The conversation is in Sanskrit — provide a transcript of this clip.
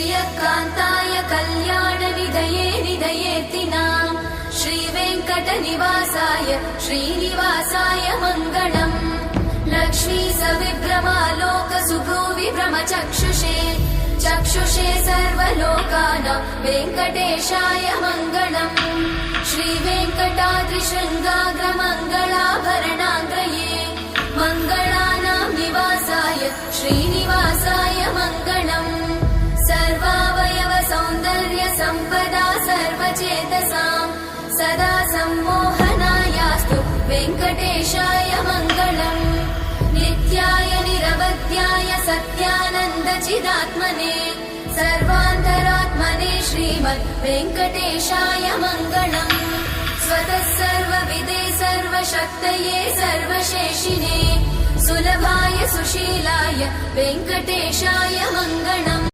श्रियकान्ताय कल्याणनिधये निधयेतिनाम् श्रीवेङ्कटनिवासाय श्रीनिवासाय मङ्गलम् लक्ष्मी सविभ्रमालोकसुभ्रूविभ्रमचक्षुषे चक्षुषे सर्वलोकानां वेङ्कटेशाय मङ्गलम् श्रीवेङ्कटाद्रिशृङ्गाग्रमङ्गलाभरणाङ्गये मङ्गलानां निवासाय श्रीनिवासाय मङ्गलम् सर्वावयव सौन्दर्य सम्पदा सर्वचेतसां सदा सम्मोहनायास्तु वेङ्कटेशाय मङ्गलम् नित्याय निरवध्याय सत्यानन्दचिदात्मने सर्वान्तरात्मने श्रीमद् वेङ्कटेशाय मङ्गलम् स्वतः सर्वविदे सर्वशक्तये सर्वशेषिने सुलभाय सुशीलाय वेङ्कटेशाय मङ्गलम्